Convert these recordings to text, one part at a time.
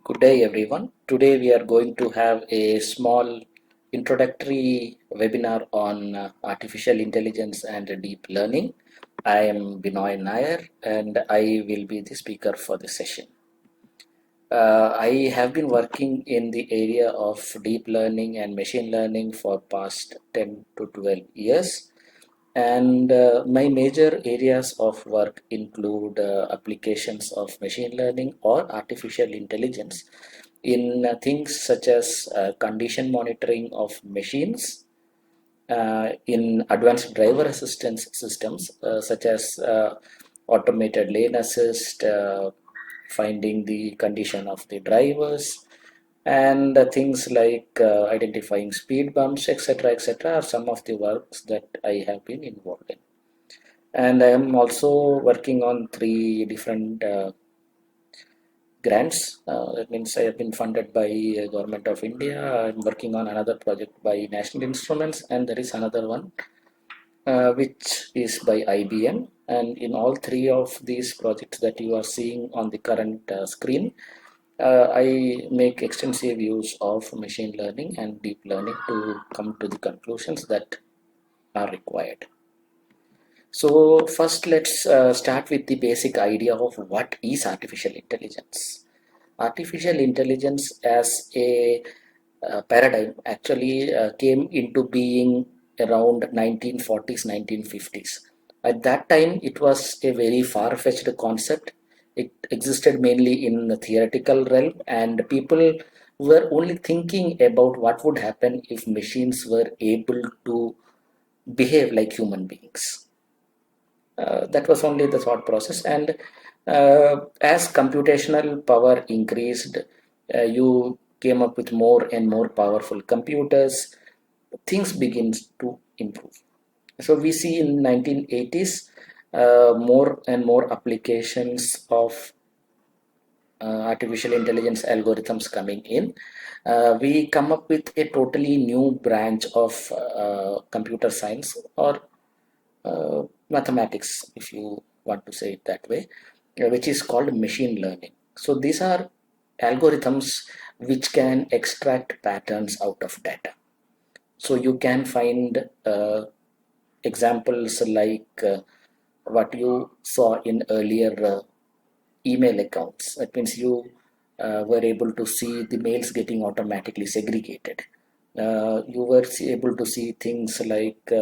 Good day everyone. Today we are going to have a small introductory webinar on artificial intelligence and deep learning. I am Binoy Nair and I will be the speaker for the session. I have been working in the area of deep learning and machine learning for past 10 to 12 years. And my major areas of work include applications of machine learning or artificial intelligence in things such as condition monitoring of machines, in advanced driver assistance systems such as automated lane assist, finding the condition of the drivers, and things like identifying speed bumps, etc., are some of the works that I have been involved in. And I am also working on three different grants. That means I have been funded by Government of India. I'm working on another project by National Instruments, and there is another one which is by IBM. And in all three of these projects that you are seeing on the current screen, I make extensive use of machine learning and deep learning to come to the conclusions that are required. So first let's start with the basic idea of what is artificial intelligence. Artificial intelligence as a paradigm actually came into being around 1940s, 1950s. At that time, it was a very far-fetched concept. It existed mainly in the theoretical realm, and people were only thinking about what would happen if machines were able to behave like human beings. That was only the thought process, and as computational power increased, you came up with more and more powerful computers. Things begins to improve. So we see in 1980s more and more applications of artificial intelligence algorithms coming in. We come up with a totally new branch of computer science, or mathematics, if you want to say it that way, which is called machine learning. So these are algorithms which can extract patterns out of data. So you can find examples like what you saw in earlier email accounts. That means you were able to see the mails getting automatically segregated. You were able to see things like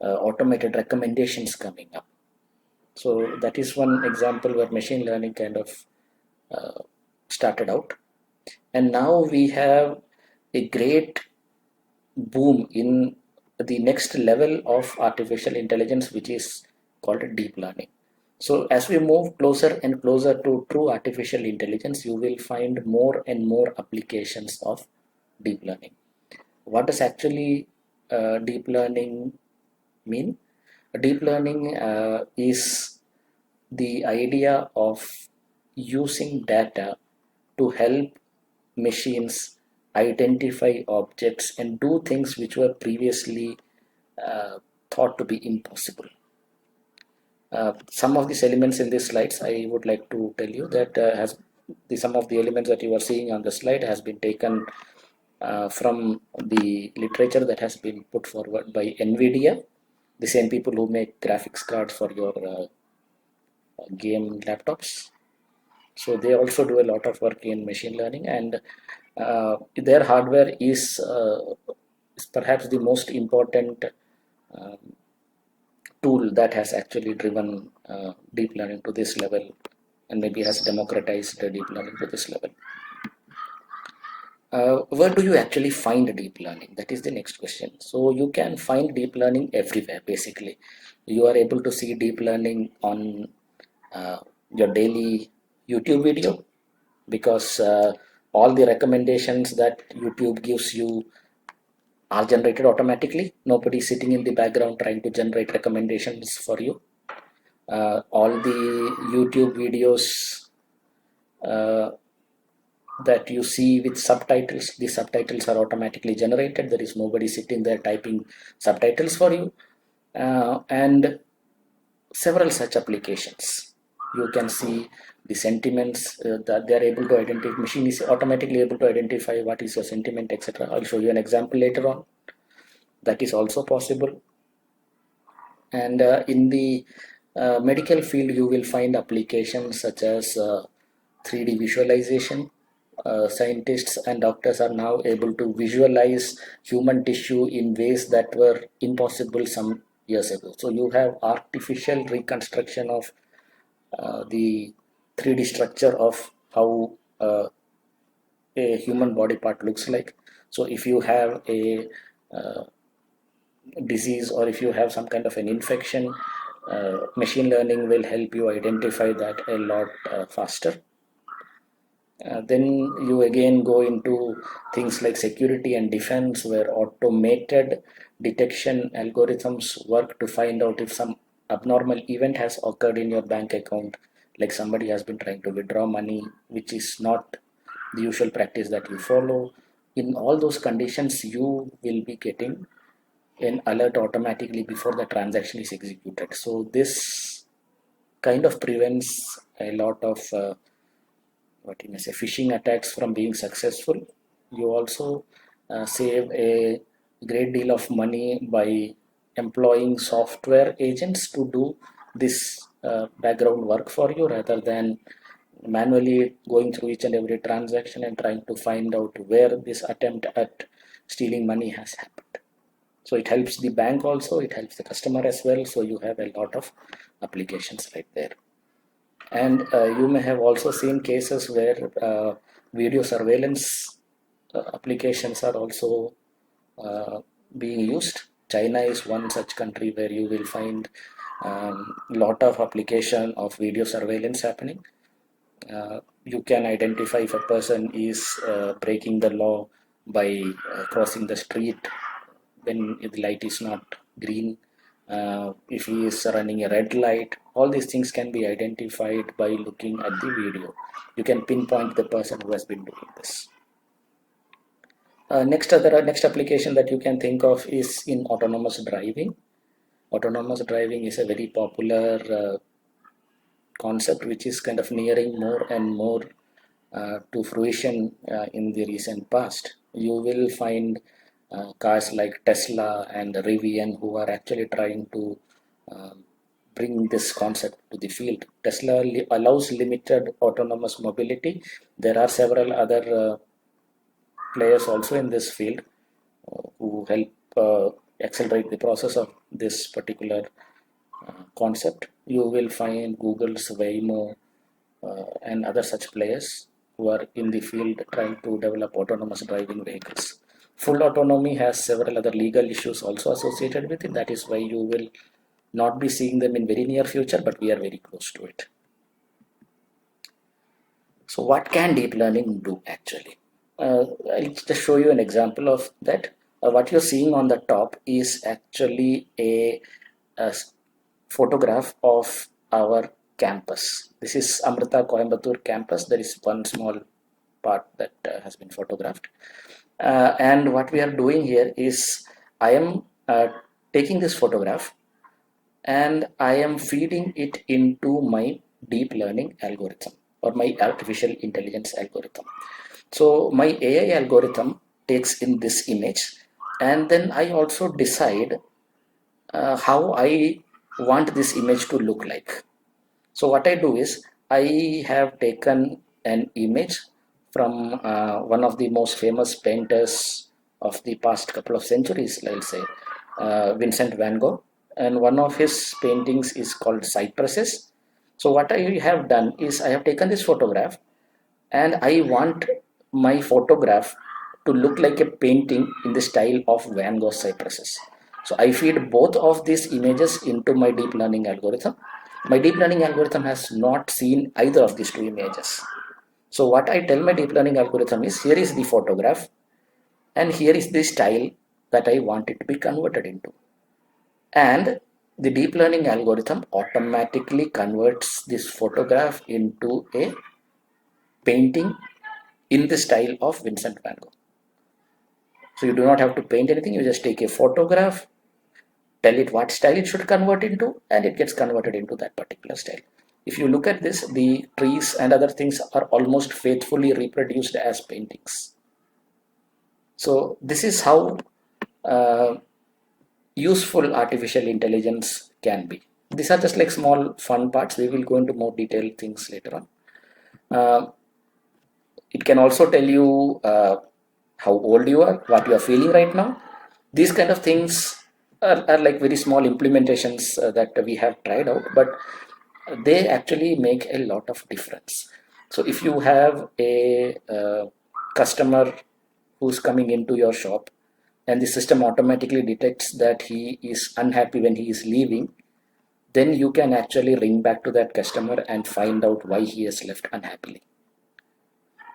automated recommendations coming up. So that is one example where machine learning kind of started out. And now we have a great boom in the next level of artificial intelligence, which is called deep learning. So as we move closer and closer to true artificial intelligence, you will find more and more applications of deep learning. What does actually deep learning mean? Deep learning is the idea of using data to help machines identify objects and do things which were previously thought to be impossible. Some of these elements in these slides, I would like to tell you that some of the elements that you are seeing on the slide has been taken from the literature that has been put forward by NVIDIA, the same people who make graphics cards for your game laptops. So they also do a lot of work in machine learning, and their hardware is perhaps the most important um, tool that has actually driven deep learning to this level, and maybe has democratized deep learning to this level. Where do you actually find deep learning? That is the next question. So you can find deep learning everywhere. Basically, you are able to see deep learning on your daily YouTube video, because all the recommendations that YouTube gives you are generated automatically. Nobody is sitting in the background trying to generate recommendations for you. All the YouTube videos uh, that you see with subtitles, the subtitles are automatically generated. There is nobody sitting there typing subtitles for you. And several such applications. You can see the sentiments that they are able to identify. Machine is automatically able to identify what is your sentiment, etc. I'll show you an example later on. That is also possible. And in the medical field, you will find applications such as 3D visualization. Scientists and doctors are now able to visualize human tissue in ways that were impossible some years ago. So you have artificial reconstruction of the 3D structure of how a human body part looks like. So if you have a disease, or if you have some kind of an infection, machine learning will help you identify that a lot faster. Then you again go into things like security and defense, where automated detection algorithms work to find out if some abnormal event has occurred in your bank account, like somebody has been trying to withdraw money, which is not the usual practice that you follow. In all those conditions, you will be getting an alert automatically before the transaction is executed. So this kind of prevents a lot of what you may say phishing attacks from being successful. You also save a great deal of money by employing software agents to do this background work for you, rather than manually going through each and every transaction and trying to find out where this attempt at stealing money has happened. So it helps the bank also, it helps the customer as well. So you have a lot of applications right there. And you may have also seen cases where video surveillance applications are also being used. China is one such country where you will find lot of application of video surveillance happening. You can identify if a person is breaking the law by crossing the street when the light is not green, if he is running a red light. All these things can be identified by looking at the video. You can pinpoint the person who has been doing this. Next application that you can think of is in autonomous driving. Autonomous driving is a very popular concept which is kind of nearing more and more to fruition in the recent past. You will find cars like Tesla and Rivian who are actually trying to bring this concept to the field. Tesla allows limited autonomous mobility. There are several other players also in this field who help accelerate the process of this particular concept. You will find Google's Waymo and other such players who are in the field trying to develop autonomous driving vehicles. Full autonomy has several other legal issues also associated with it. That is why you will not be seeing them in very near future, but we are very close to it. So what can deep learning do actually? I'll just show you an example of that. What you're seeing on the top is actually a photograph of our campus. This is Amrita Coimbatore campus. There is one small part that has been photographed. And what we are doing here is I am taking this photograph and I am feeding it into my deep learning algorithm or my artificial intelligence algorithm. So my AI algorithm takes in this image, and then I also decide how I want this image to look like. So what I do is I have taken an image from one of the most famous painters of the past couple of centuries, I'll say, Vincent van Gogh, and one of his paintings is called Cypresses. So what I have done is I have taken this photograph and I want my photograph to look like a painting in the style of Van Gogh's Cypresses. So I feed both of these images into my deep learning algorithm. My deep learning algorithm has not seen either of these two images. So what I tell my deep learning algorithm is, here is the photograph and here is the style that I want it to be converted into. And the deep learning algorithm automatically converts this photograph into a painting in the style of Vincent van Gogh. So you do not have to paint anything, you just take a photograph, tell it what style it should convert into, and it gets converted into that particular style. if you look at this, the trees and other things are almost faithfully reproduced as paintings. So this is how useful artificial intelligence can be. These are just like small fun parts. We will go into more detailed things later on. It can also tell you how old you are, what you are feeling right now. These kind of things are like very small implementations that we have tried out, but they actually make a lot of difference. So if you have a customer who's coming into your shop and the system automatically detects that he is unhappy when he is leaving, then you can actually ring back to that customer and find out why he has left unhappily.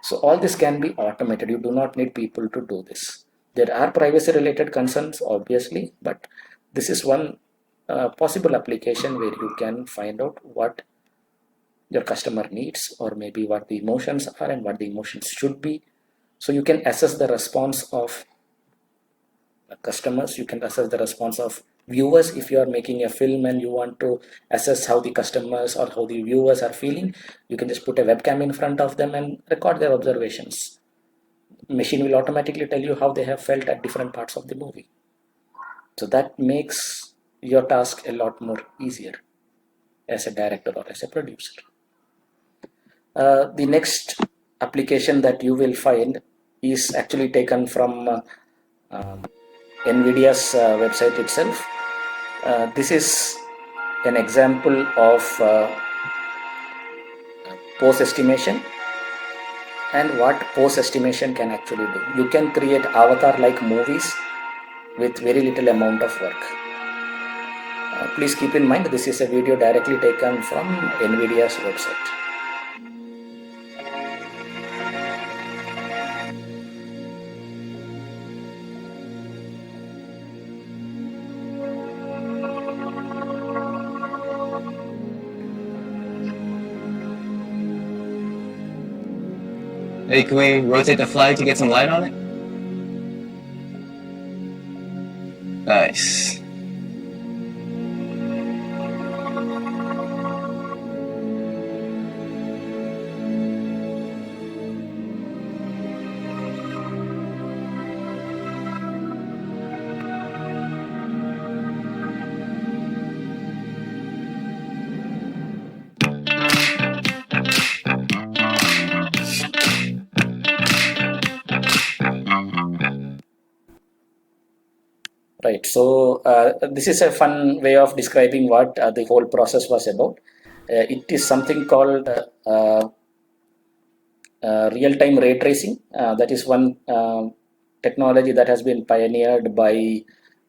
So all this can be automated. You do not need people to do this. There are privacy related concerns, obviously, but this is one possible application where you can find out what your customer needs, or maybe what the emotions are and what the emotions should be. So you can assess the response of customers, you can assess the response of viewers. If you are making a film and you want to assess how the customers or how the viewers are feeling, you can just put a webcam in front of them and record their observations. Machine will automatically tell you how they have felt at different parts of the movie. So that makes your task a lot more easier as a director or as a producer. The next application that you will find is actually taken from NVIDIA's website itself. This is an example of pose estimation and what pose estimation can actually do. You can create avatar like movies with very little amount of work. Please keep in mind this is a video directly taken from NVIDIA's website. Hey, can we rotate the flag to get some light on it? Nice. Right, so this is a fun way of describing what the whole process was about. It is something called real-time ray tracing. That is one technology that has been pioneered by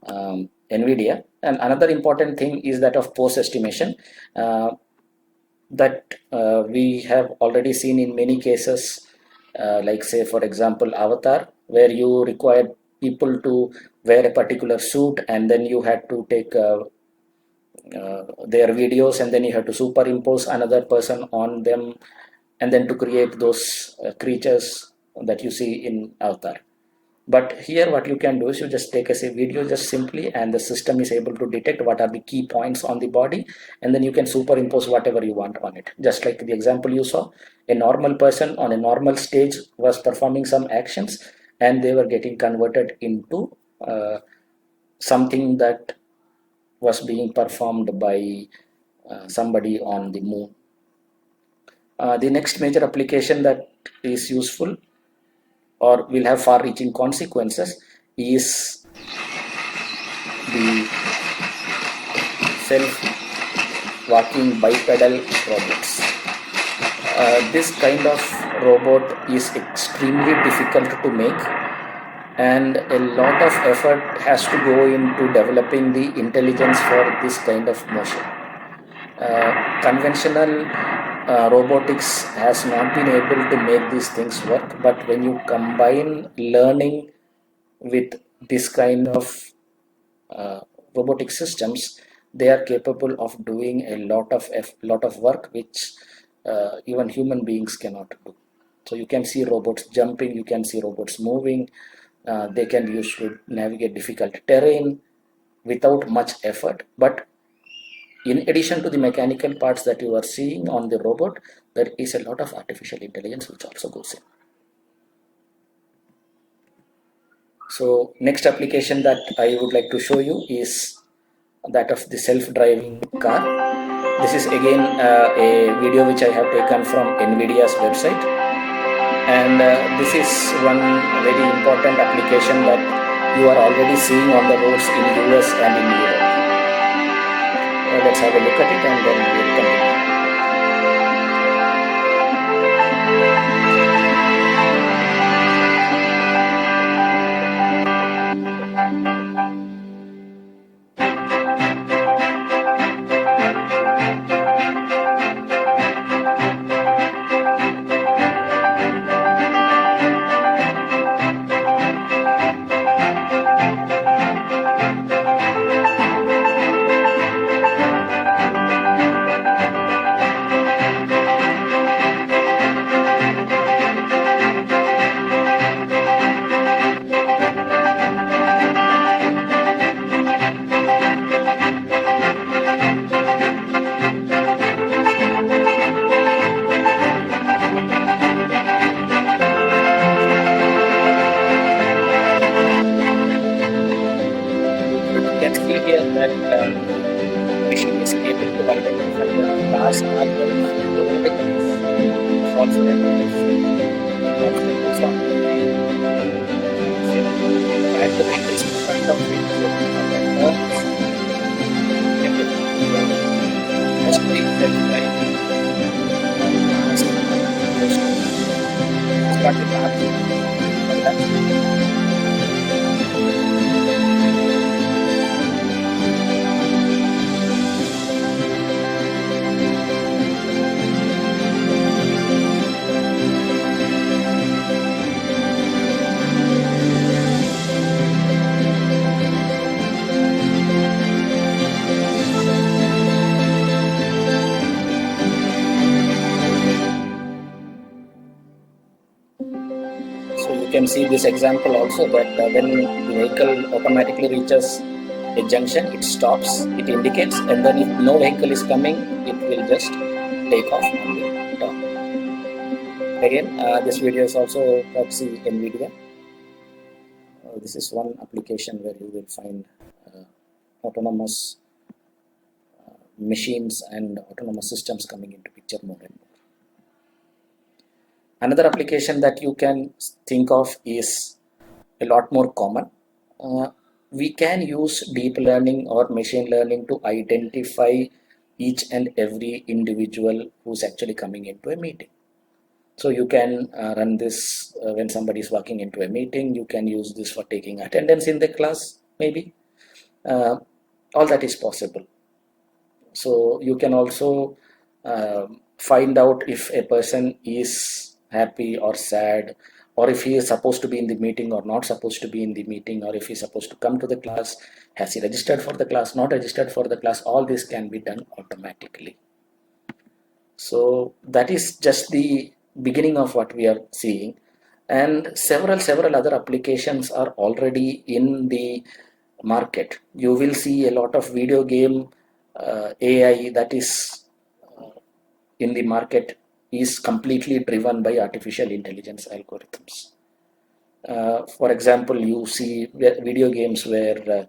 NVIDIA. And another important thing is that of pose estimation that we have already seen in many cases, like say for example Avatar, where you required people to wear a particular suit and then you had to take their videos and then you have to superimpose another person on them and then to create those creatures that you see in Avatar. But here what you can do is you just take a video just simply, and the system is able to detect what are the key points on the body, and then you can superimpose whatever you want on it. Just like the example you saw, a normal person on a normal stage was performing some actions and they were getting converted into something that was being performed by somebody on the moon. The next major application that is useful or will have far-reaching consequences is the self-walking bipedal robots. This kind of robot is extremely difficult to make, and a lot of effort has to go into developing the intelligence for this kind of motion. Conventional robotics has not been able to make these things work, but when you combine learning with this kind of robotic systems, they are capable of doing a lot of work which even human beings cannot do. So you can see robots jumping, you can see robots moving, they can be used to navigate difficult terrain without much effort, but in addition to the mechanical parts that you are seeing on the robot, there is a lot of artificial intelligence which also goes in. So next application that I would like to show you is that of the self-driving car. This is again a video which I have taken from NVIDIA's website, and this is one very important application that you are already seeing on the roads in US and in Europe. Let's have a look at it and then we'll continue. Can see here that machine is able to identify the cars are false negatives from and the vehicles in front of it must be verified. Start the car. So you can see this example also that when the vehicle automatically reaches a junction, it stops, it indicates, and then if no vehicle is coming, it will just take off on the top. Again, this video is also proxy NVIDIA. This is one application where you will find autonomous machines and autonomous systems coming into picture more and more. Another application that you can think of is a lot more common. We can use deep learning or machine learning to identify each and every individual who's actually coming into a meeting. So you can run this when somebody is walking into a meeting. You can use this for taking attendance in the class, maybe. All that is possible. So you can also find out if a person is happy or sad, or if he is supposed to be in the meeting or not supposed to be in the meeting, or if he is supposed to come to the class, has he registered for the class, not registered for the class. All this can be done automatically. So that is just the beginning of what we are seeing, and several other applications are already in the market. You will see a lot of video game AI that is in the market is completely driven by artificial intelligence algorithms. For example, you see video games where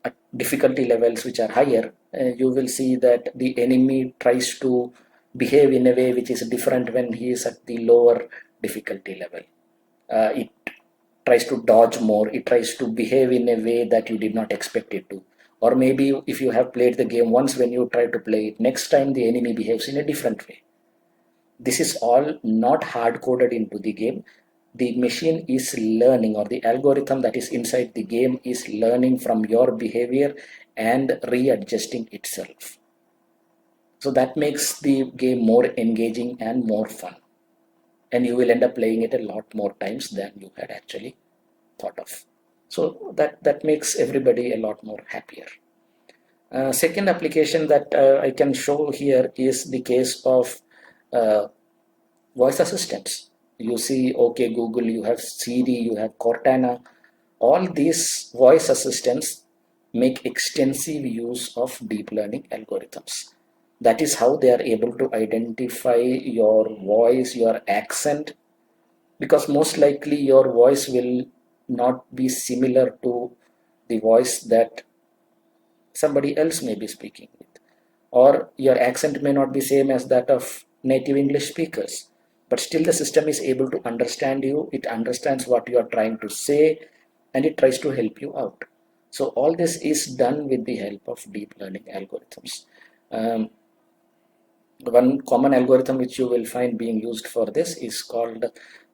at difficulty levels which are higher, you will see that the enemy tries to behave in a way which is different when he is at the lower difficulty level. It tries to dodge more, it tries to behave in a way that you did not expect it to. Or maybe if you have played the game once, when you try to play it, next time the enemy behaves in a different way. This is all not hard coded into the game. The machine is learning, or the algorithm that is inside the game is learning from your behavior and readjusting itself. So that makes the game more engaging and more fun. And you will end up playing it a lot more times than you had actually thought of. So that makes everybody a lot more happier. Second application that I can show here is the case of voice assistants. You see, OK Google, you have Siri, you have Cortana. All these voice assistants make extensive use of deep learning algorithms. That is how they are able to identify your voice, your accent, because most likely your voice will not be similar to the voice that somebody else may be speaking with, or your accent may not be same as that of native English speakers, but still the system is able to understand you. It understands what you are trying to say, and it tries to help you out. So all this is done with the help of deep learning algorithms. One common algorithm which you will find being used for this is called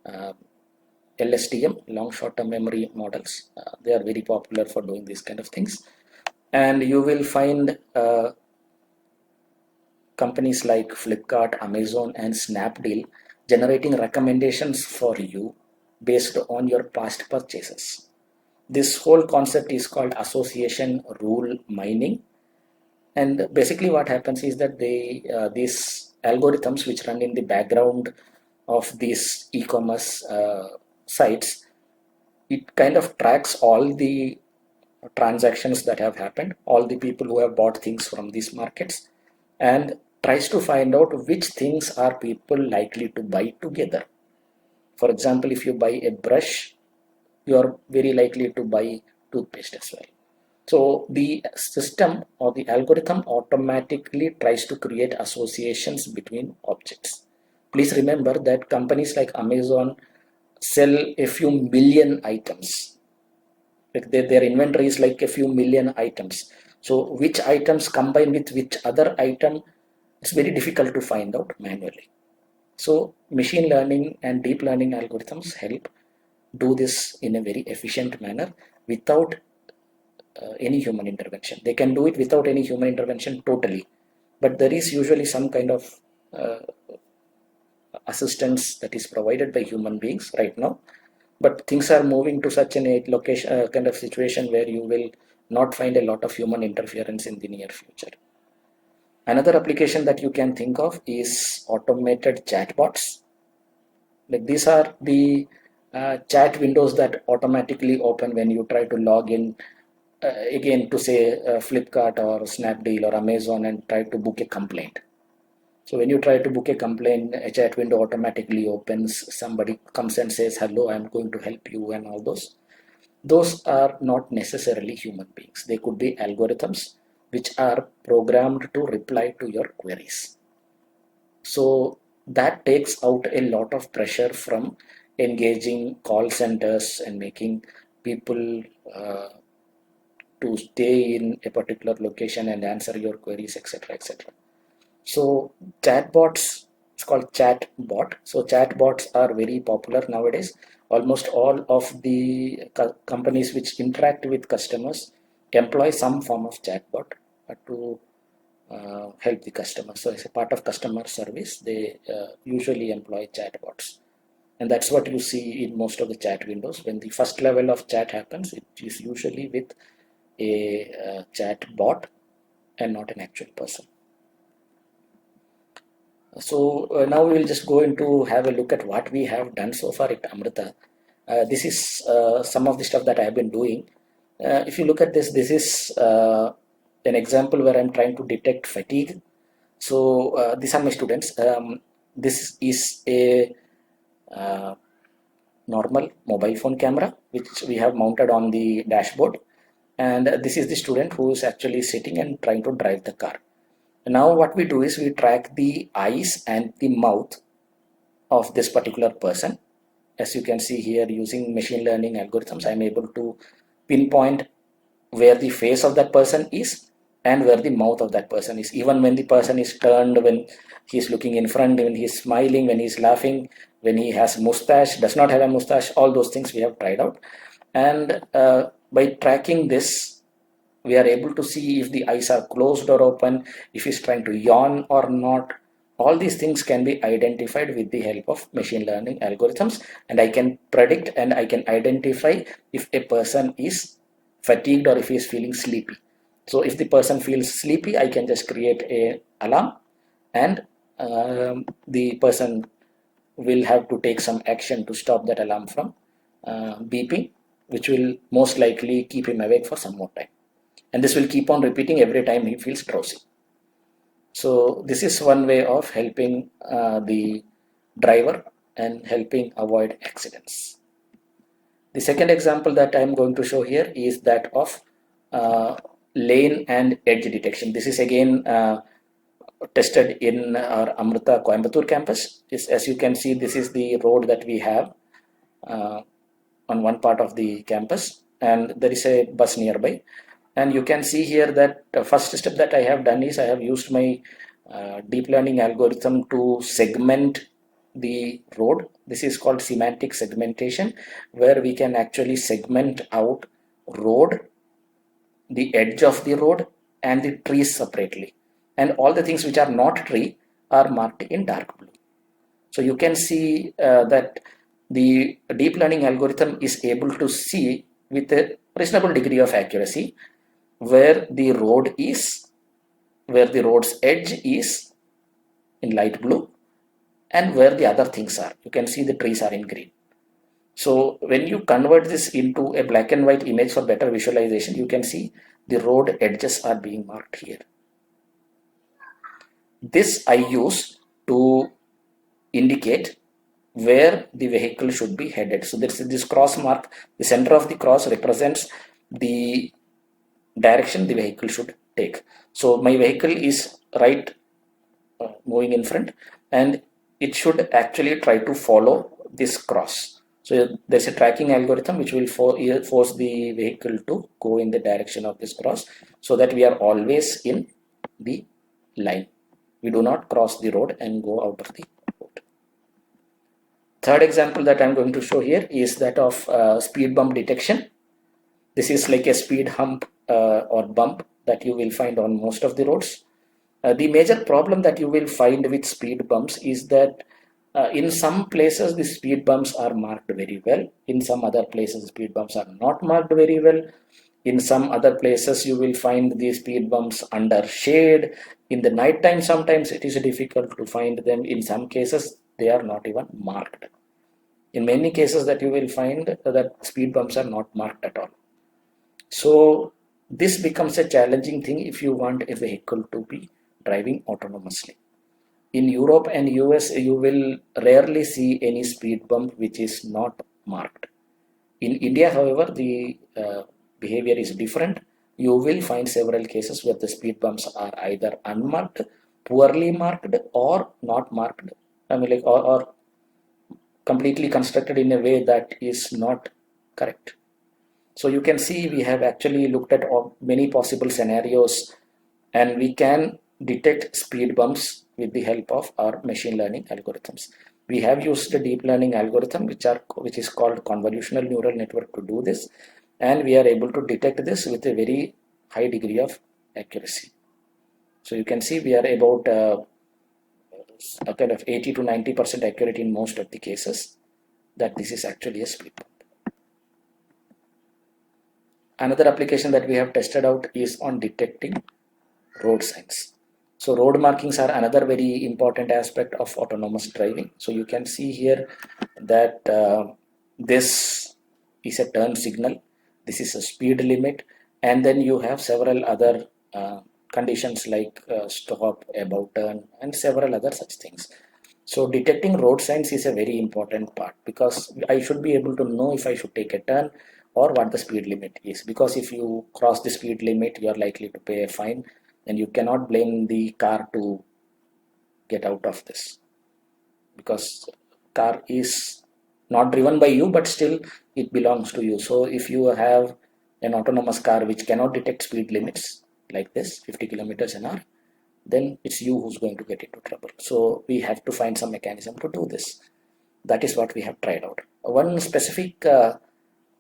uh, LSTM, long short-term memory models. They are very popular for doing these kind of things. And you will find companies like Flipkart, Amazon, and Snapdeal generating recommendations for you based on your past purchases. This whole concept is called association rule mining. And basically what happens is that these algorithms which run in the background of these e-commerce sites, it kind of tracks all the transactions that have happened, all the people who have bought things from these markets, and tries to find out which things are people likely to buy together. For example, if you buy a brush, you are very likely to buy toothpaste as well. So the system or the algorithm automatically tries to create associations between objects. Please remember that companies like Amazon sell a few million items. Like their inventory is like a few million items. So which items combine with which other item, it's very difficult to find out manually. So machine learning and deep learning algorithms help do this in a very efficient manner without any human intervention. They can do it without any human intervention totally, but there is usually some kind of uh, assistance that is provided by human beings right now. But things are moving to such a location kind of situation where you will not find a lot of human interference in the near future. Another application that you can think of is automated chatbots. Like these are the chat windows that automatically open when you try to log in again to say Flipkart or Snapdeal or Amazon and try to book a complaint. So when you try to book a complaint, a chat window automatically opens. Somebody comes and says, "Hello, I'm going to help you," and all those. Those are not necessarily human beings. They could be algorithms which are programmed to reply to your queries. So that takes out a lot of pressure from engaging call centers and making people to stay in a particular location and answer your queries, etc., etc. So chatbots, it's called chatbot. So chatbots are very popular nowadays. Almost all of the companies which interact with customers employ some form of chatbot to help the customer. So as a part of customer service, they usually employ chatbots. And that's what you see in most of the chat windows. When the first level of chat happens, it is usually with a chat bot and not an actual person. So now we will just go into have a look at what we have done so far at Amrita. This is some of the stuff that I have been doing. If you look at this, this is an example where I'm trying to detect fatigue. So these are my students. This is a normal mobile phone camera which we have mounted on the dashboard, and this is the student who is actually sitting and trying to drive the car. Now what we do is we track the eyes and the mouth of this particular person. As you can see here, using machine learning algorithms, I'm able to pinpoint where the face of that person is and where the mouth of that person is. Even when the person is turned, when he's looking in front, when he's smiling, when he's laughing, when he has mustache, does not have a mustache, all those things we have tried out. And by tracking this, we are able to see if the eyes are closed or open, if he's trying to yawn or not. All these things can be identified with the help of machine learning algorithms, and I can predict and I can identify if a person is fatigued or if he is feeling sleepy. So if the person feels sleepy, I can just create a alarm, and the person will have to take some action to stop that alarm from beeping, which will most likely keep him awake for some more time. and this will keep on repeating every time he feels drowsy. So this is one way of helping the driver and helping avoid accidents. The second example that I'm going to show here is that of lane and edge detection. This is again tested in our Amrita Coimbatore campus. As you can see, this is the road that we have on one part of the campus, and there is a bus nearby. And you can see here that the first step that I have done is I have used my deep learning algorithm to segment the road. This is called semantic segmentation, where we can actually segment out road, the edge of the road, and the trees separately. And all the things which are not tree are marked in dark blue. So you can see that the deep learning algorithm is able to see with a reasonable degree of accuracy where the road is, where the road's edge is in light blue, and where the other things are. You can see the trees are in green. So when you convert this into a black and white image for better visualization, you can see the road edges are being marked here. This I use to indicate where the vehicle should be headed. So there's this cross mark. The center of the cross represents the direction the vehicle should take. So my vehicle is right moving in front, and it should actually try to follow this cross. So there's a tracking algorithm which will force the vehicle to go in the direction of this cross, so that we are always in the line. We do not cross the road and go out of the road. Third example that I'm going to show here is that of speed bump detection. This is like a speed hump or bump that you will find on most of the roads. The major problem that you will find with speed bumps is that in some places the speed bumps are marked very well. In some other places speed bumps are not marked very well. In some other places you will find the speed bumps under shade. In the night time sometimes it is difficult to find them. In some cases they are not even marked. In many cases that you will find that speed bumps are not marked at all. So this becomes a challenging thing if you want a vehicle to be driving autonomously. In Europe and US, you will rarely see any speed bump which is not marked. In India, however, the behavior is different. You will find several cases where the speed bumps are either unmarked, poorly marked, or not marked. I mean, or completely constructed in a way that is not correct. So you can see we have actually looked at many possible scenarios, and we can detect speed bumps with the help of our machine learning algorithms. We have used a deep learning algorithm which is called convolutional neural network to do this, and we are able to detect this with a very high degree of accuracy. So you can see we are about a kind of 80 to 90% accurate in most of the cases that this is actually a speed bump. Another application that we have tested out is on detecting road signs. So road markings are another very important aspect of autonomous driving. So you can see here that this is a turn signal, this is a speed limit, and then you have several other conditions like stop, about turn, and several other such things. So detecting road signs is a very important part, because I should be able to know if I should take a turn or what the speed limit is, because if you cross the speed limit you are likely to pay a fine, and you cannot blame the car to get out of this, because car is not driven by you, but still it belongs to you. So if you have an autonomous car which cannot detect speed limits like this 50 kilometers an hour, then it's you who's going to get into trouble. So we have to find some mechanism to do this. That is what we have tried out. One specific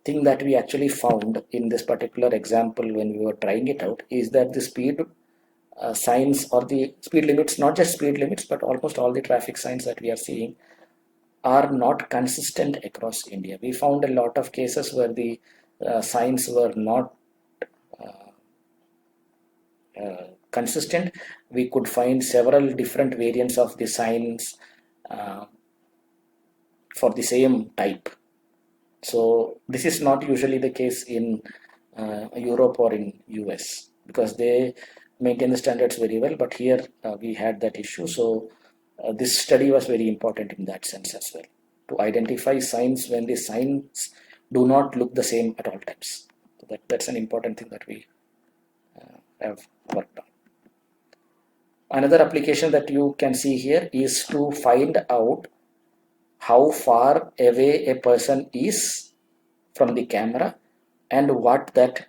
thing that we actually found in this particular example when we were trying it out is that the speed signs or the speed limits, not just speed limits, but almost all the traffic signs that we are seeing are not consistent across India. We found a lot of cases where the signs were not consistent. We could find several different variants of the signs for the same type. So this is not usually the case in Europe or in US, because they maintain the standards very well, but here we had that issue. So this study was very important in that sense as well, to identify signs when the signs do not look the same at all times. So that's an important thing that we have worked on. Another application that you can see here is to find out how far away a person is from the camera and what that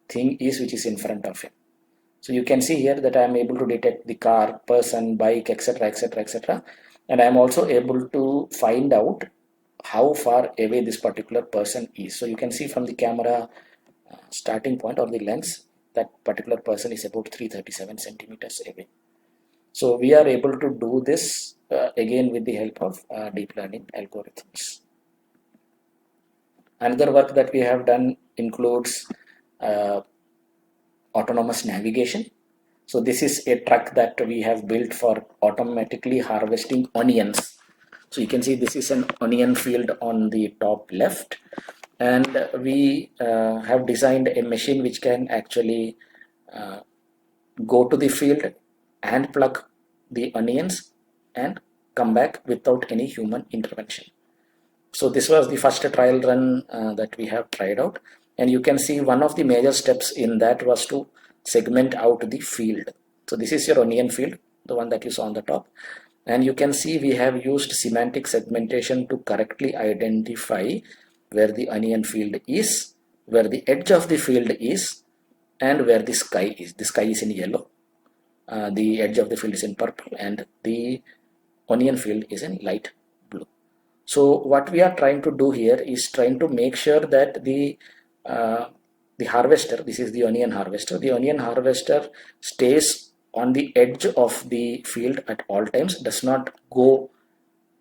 thing is which is in front of him. So you can see here that I am able to detect the car, person, bike, etc., etc., etc., and I am also able to find out how far away this particular person is. So you can see from the camera starting point or the lens, that particular person is about 337 centimeters away. So we are able to do this again with the help of deep learning algorithms. Another work that we have done includes autonomous navigation. So this is a truck that we have built for automatically harvesting onions. So you can see this is an onion field on the top left, and we have designed a machine which can actually go to the field and pluck the onions and come back without any human intervention. So this was the first trial run that we have tried out, and you can see one of the major steps in that was to segment out the field. So this is your onion field, the one that you saw on the top, and you can see we have used semantic segmentation to correctly identify where the onion field is, where the edge of the field is, and where the sky is. The sky is in yellow, the edge of the field is in purple, and the onion field is in light blue. So what we are trying to do here is trying to make sure that the harvester, this is the onion harvester stays on the edge of the field at all times, does not go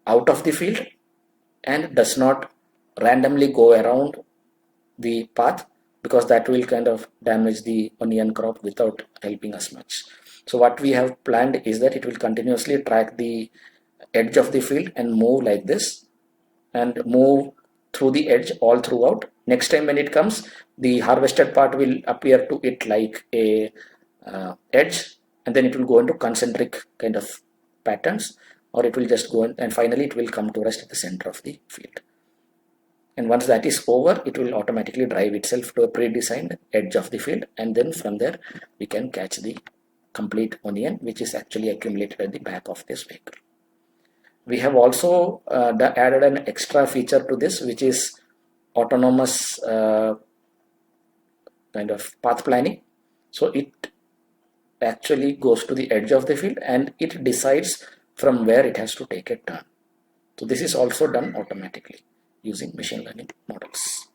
out of the field, and does not randomly go around the path, because that will kind of damage the onion crop without helping us much. So what we have planned is that it will continuously track the edge of the field and move like this, and move through the edge all throughout. Next time when it comes, the harvested part will appear to it like a edge, and then it will go into concentric kind of patterns, or it will just go in, and finally it will come to rest at the center of the field. And once that is over, it will automatically drive itself to a pre-designed edge of the field, and then from there we can catch the complete onion which is actually accumulated at the back of this vehicle. We have also added an extra feature to this, which is autonomous kind of path planning. So it actually goes to the edge of the field and it decides from where it has to take a turn. So this is also done automatically using machine learning models.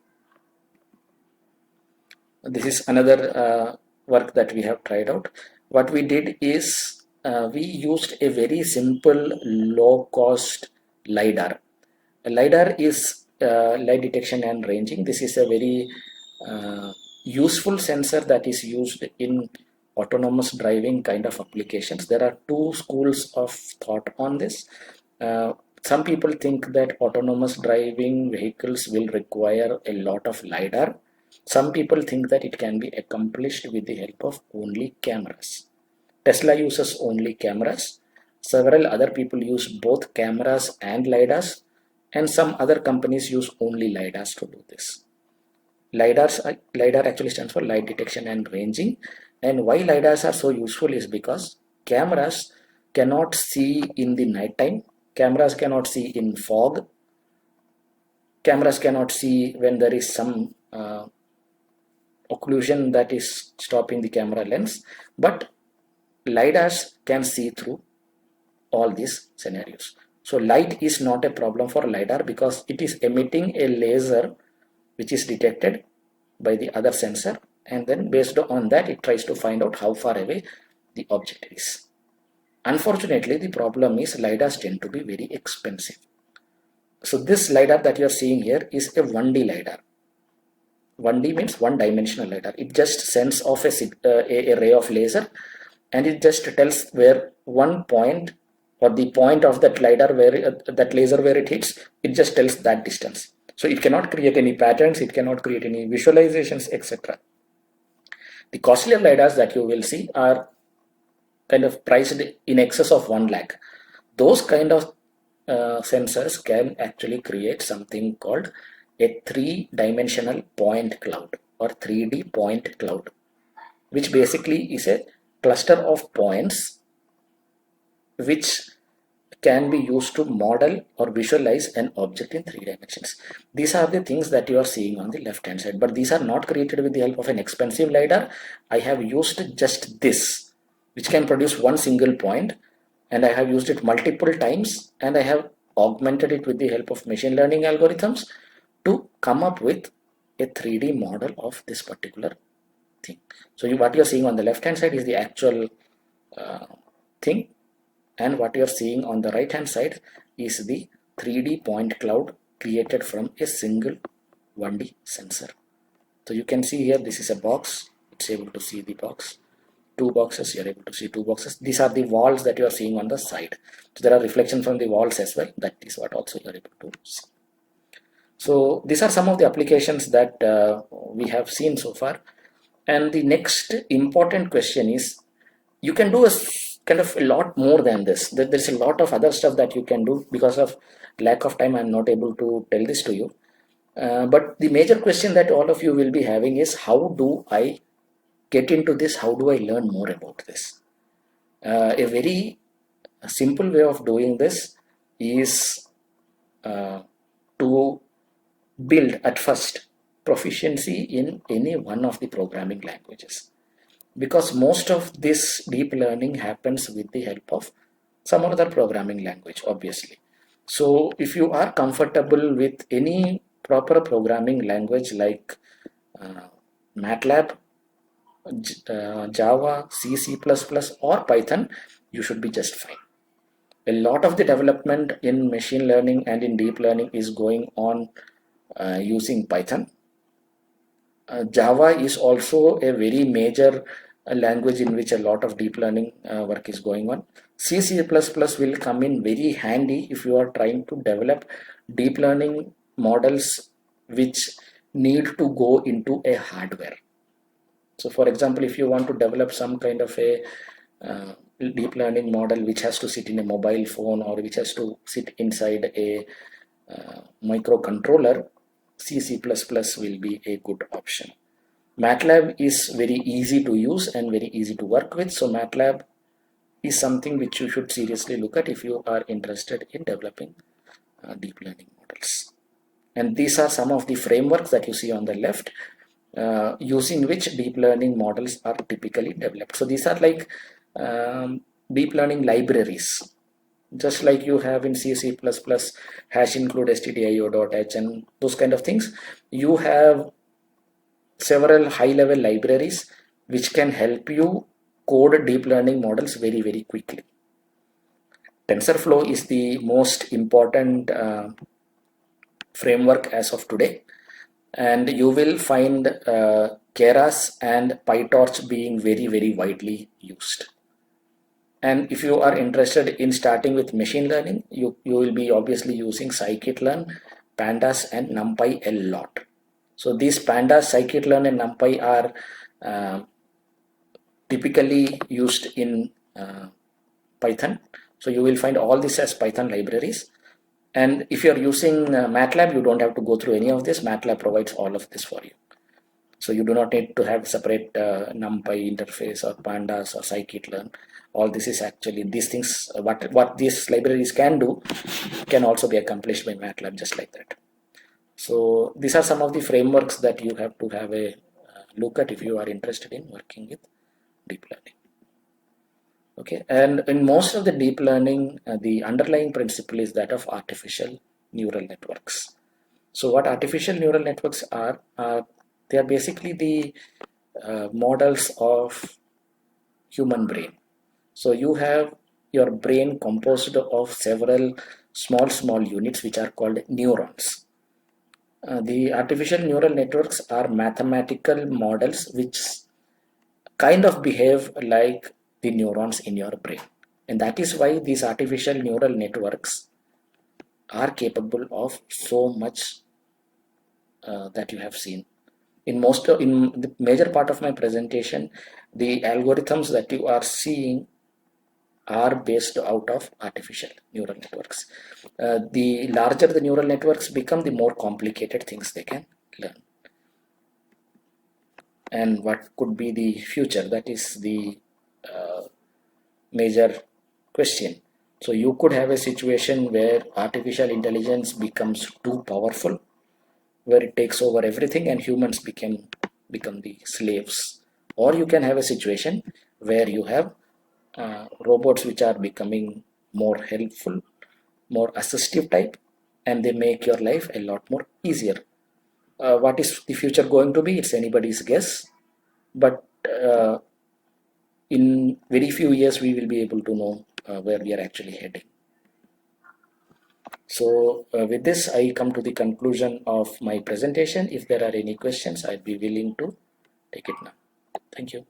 This is another work that we have tried out. What we did is we used a very simple low-cost LiDAR. A LiDAR is light detection and ranging. This is a very useful sensor that is used in autonomous driving kind of applications. There are two schools of thought on this. Some people think that autonomous driving vehicles will require a lot of LiDAR. Some people think that it can be accomplished with the help of only cameras. Tesla uses only cameras. Several other people use both cameras and LiDARs, and some other companies use only LiDARs to do this. LiDAR actually stands for light detection and ranging, and why LiDARs are so useful is because cameras cannot see in the night time, cameras cannot see in fog, cameras cannot see when there is some occlusion that is stopping the camera lens, but LiDARs can see through all these scenarios. So light is not a problem for LiDAR because it is emitting a laser which is detected by the other sensor, and then based on that it tries to find out how far away the object is. Unfortunately, the problem is LiDARs tend to be very expensive. So this LiDAR that you are seeing here is a 1D LiDAR. 1D means one-dimensional LiDAR. It just sends off a ray of laser, and it just tells where one point, or the point of that LiDAR where that laser where it hits, it just tells that distance. So it cannot create any patterns, it cannot create any visualizations, etc. The costlier LiDARs that you will see are kind of priced in excess of 1 lakh. Those kind of sensors can actually create something called a three-dimensional point cloud or 3D point cloud, which basically is a cluster of points which can be used to model or visualize an object in 3 dimensions. These are the things that you are seeing on the left hand side, but these are not created with the help of an expensive LiDAR. I have used just this, which can produce one single point, and I have used it multiple times, and I have augmented it with the help of machine learning algorithms to come up with a 3D model of this particular thing. So what you're seeing on the left hand side is the actual thing, and what you're seeing on the right hand side is the 3D point cloud created from a single 1D sensor. So you can see here, this is a box, it's able to see the box. Two boxes, you're able to see two boxes. These are the walls that you are seeing on the side. So there are reflections from the walls as well. That is what also you're able to see. So these are some of the applications that we have seen so far. And the next important question is, you can do a kind of a lot more than this. There's a lot of other stuff that you can do. Because of lack of time, I'm not able to tell this to you. But the major question that all of you will be having is, how do I get into this? How do I learn more about this? A very simple way of doing this is to build at first proficiency in any one of the programming languages, because most of this deep learning happens with the help of some other programming language, obviously. So if you are comfortable with any proper programming language like MATLAB, Java, C++, or Python, you should be just fine. A lot of the development in machine learning and in deep learning is going on using Python. Java is also a very major language in which a lot of deep learning work is going on. C++ will come in very handy if you are trying to develop deep learning models which need to go into a hardware. So for example, if you want to develop some kind of a deep learning model which has to sit in a mobile phone or which has to sit inside a microcontroller, C++ will be a good option. MATLAB is very easy to use and very easy to work with. So MATLAB is something which you should seriously look at if you are interested in developing deep learning models. And these are some of the frameworks that you see on the left, using which deep learning models are typically developed. So these are like deep learning libraries, just like you have in C++, hash include stdio.h and those kind of things. You have several high-level libraries which can help you code deep learning models very, very quickly. TensorFlow is the most important framework as of today, and you will find Keras and PyTorch being very, very widely used. And if you are interested in starting with machine learning, you will be obviously using scikit-learn, pandas, and numpy a lot. So these pandas, scikit-learn, and numpy are typically used in Python. So you will find all this as Python libraries. And if you're using MATLAB, you don't have to go through any of this. MATLAB provides all of this for you. So you do not need to have separate NumPy interface or pandas or scikit-learn. All this is actually, these things, what these libraries can do can also be accomplished by MATLAB just like that. So these are some of the frameworks that you have to have a look at if you are interested in working with deep learning. Okay, and in most of the deep learning, the underlying principle is that of artificial neural networks. So what artificial neural networks are they are basically the models of human brain. So you have your brain composed of several small units which are called neurons. The artificial neural networks are mathematical models which kind of behave like the neurons in your brain, and that is why these artificial neural networks are capable of so much that you have seen. In the major part of my presentation, the algorithms that you are seeing are based out of artificial neural networks. The larger the neural networks become, the more complicated things they can learn. And what could be the future? That is the major question. So you could have a situation where artificial intelligence becomes too powerful, where it takes over everything and humans become the slaves. Or you can have a situation where you have robots which are becoming more helpful, more assistive type, and they make your life a lot more easier. What is the future going to be? It's anybody's guess, but in very few years we will be able to know where we are actually heading. So with this, I come to the conclusion of my presentation. If there are any questions, I'd be willing to take it now. Thank you.